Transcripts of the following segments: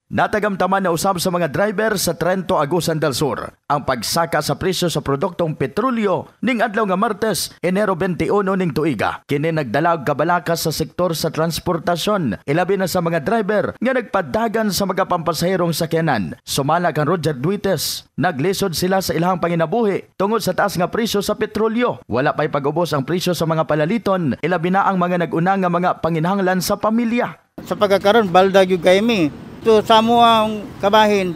Natagamtaman na usab sa mga driver sa Trento, Agusan del Sur ang pagsaka sa presyo sa produktong petrolyo ning adlaw nga Martes, Enero 21 ning tuiga. Kini nagdala og kabalaka sa sektor sa transportasyon, ilabi na sa mga driver nga nagpadagan sa mga pampasahirong sakyanan. Sumala kang Roger Duites, naglisod sila sa ilahang panginabuhi tungod sa taas nga presyo sa petrolyo. Wala pay pag-ubos ang presyo sa mga palaliton, ilabi na ang mga nag-una nga mga panginahanglan sa pamilya. Sa pagkakaroon, balda gyud kay mi. So, sa ang kabahin,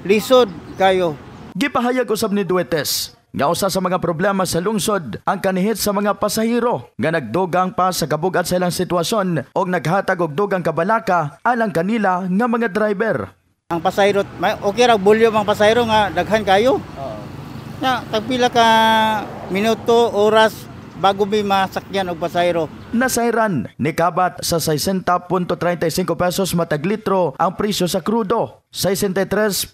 lisod kayo. Gipahayag usab ni Duetes nga usa sa mga problema sa lungsod ang kanihit sa mga pasahero nga nagdugang pa sa kabugat sa ilang sitwasyon o naghatag og dugang kabalaka alang kanila nga mga driver. Ang pasahero, okay ra bulyo ang pasahero nga daghan kayo. Na tagpila ka minuto, oras bago may masakyan og pasahero. Nasayran ni kabat sa 60.35 pesos matag litro ang presyo sa krudo, 63.40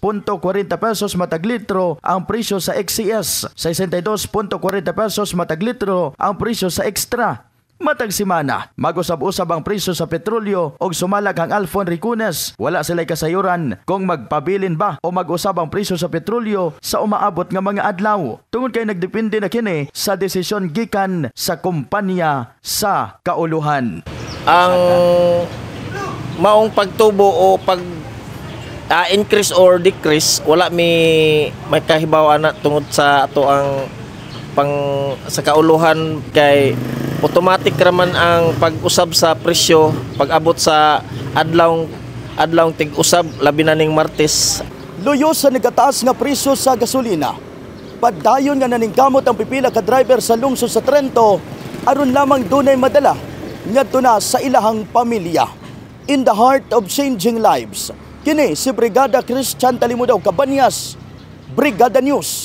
pesos matag litro ang presyo sa XCS, 62.40 pesos matag litro ang presyo sa extra. Matag simana, mag-usab-usab ang presyo sa petrolyo og sumalag ang Alfon Ricunes. Wala sila'y kasayuran kung magpabilin ba o mag-usab ang presyo sa petrolyo sa umaabot nga mga adlaw. Tungod kay nagdepende na kini sa desisyon gikan sa kumpanya sa kauluhan. Ang maong pagtubo o pag increase or decrease, wala may kahibaw ana tungod sa ato ang sa kauluhan kay automatic raman ang pag-usab sa presyo pag-abot sa adlaw tig-usab labi na ning Martes. Luyo sa nagataas nga presyo sa gasolina, padayon nga naningkamot ang pipila ka driver sa lungsod sa Trento aron lamang dunay madala ngadto na sa ilahang pamilya. In the heart of changing lives, kini si Brigada Christian Talimudaw Cabanyas, Brigada News.